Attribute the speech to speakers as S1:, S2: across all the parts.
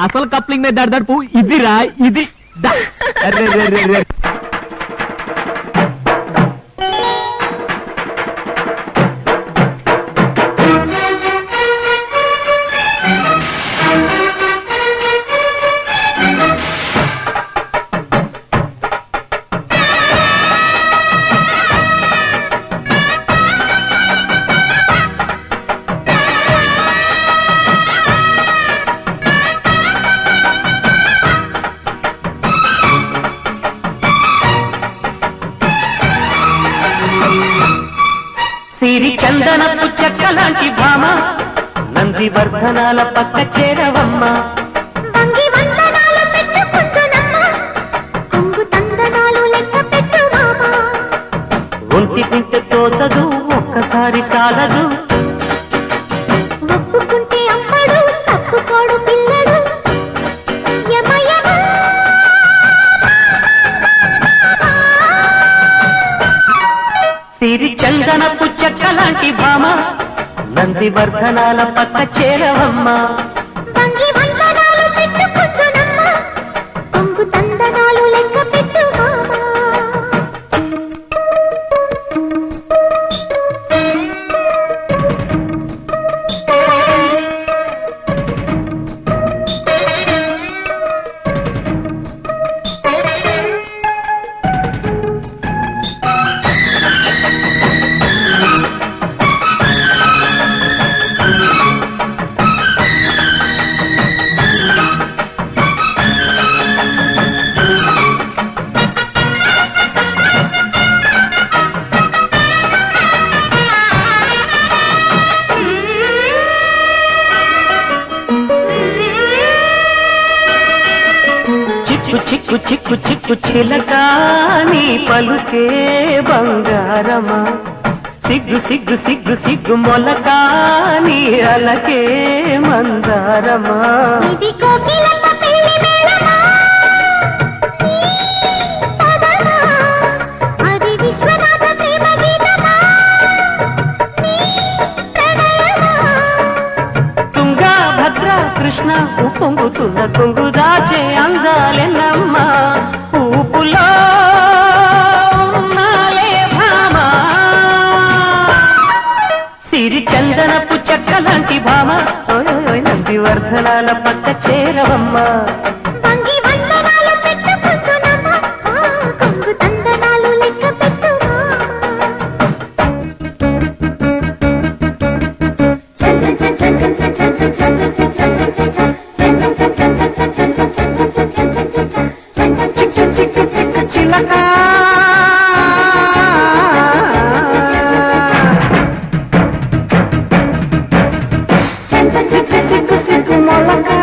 S1: అసలు కప్లింగ్ మీద దడదడుపు ఇదిరా ఇది.
S2: సిరి చందనపు చెక్కలాంటి భామ నందివర్ధనాల పక్క చేరవమ్మ. ఒంటి తింటే తోచదు ఒక్కసారి చాలదు.
S3: ఒప్పుకుంటే అమ్మడు తప్పుకోడు పిల్లడు.
S2: సిరి చందనపు చెక్కలాంటి భామ నందివర్ధనాల పక్క చేరవమ్మ.
S3: కొంగు తందనాలు లెక్క పెట్టు మామ. చిక్కు చిక్కు చిక్కు చిక్కు చిలకా నీ పలుకే బంగారమా. సిగ్గు సిగ్గు సిగ్గు సిగ్గు మొలకా నీ అలకే మందారమా. ఇది కోకిలమ్మ పెళ్లి మేళమా, పదమా, అది విశ్వనాథ ప్రేమ గీతమా, ప్రణయమా.
S2: తుంగా భద్ర కృష్ణ ఉప్పొంగుతున్న కొంగు దాచే అందాలెన్నమ్మ. ఊపులో నాలే భామ సిరి చందనపు చెక్కలాంటి భామ. నందివర్ధనాల పక్క చేరవమ్మ.
S3: వందనాలు పెట్టుకుంటున్నమ్మ, కొంగు తందనాలు లెక్క పెట్టు
S2: చిలకా సిగ్గు సిగ్గు సిగ్గు మొలకా.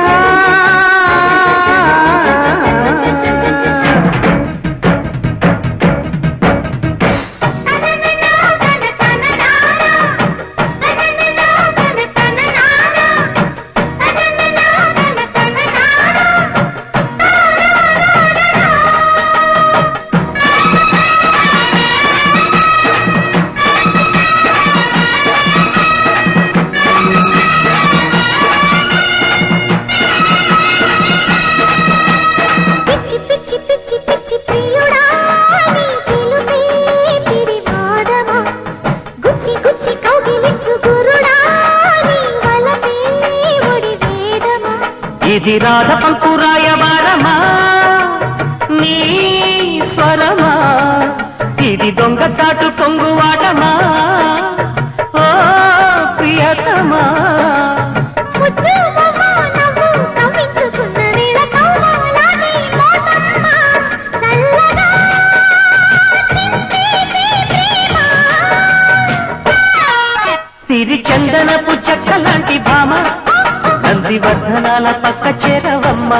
S2: ఇది రాధ పంకురాయవారమా నీ స్వరమా. ఇది దొంగ చాటు కొంగువాటమా ఓ ప్రియతమా. సిరి చందనపు చెక్కలాంటి భామ నందివర్ధనాల పక్క చేరవమ్మ.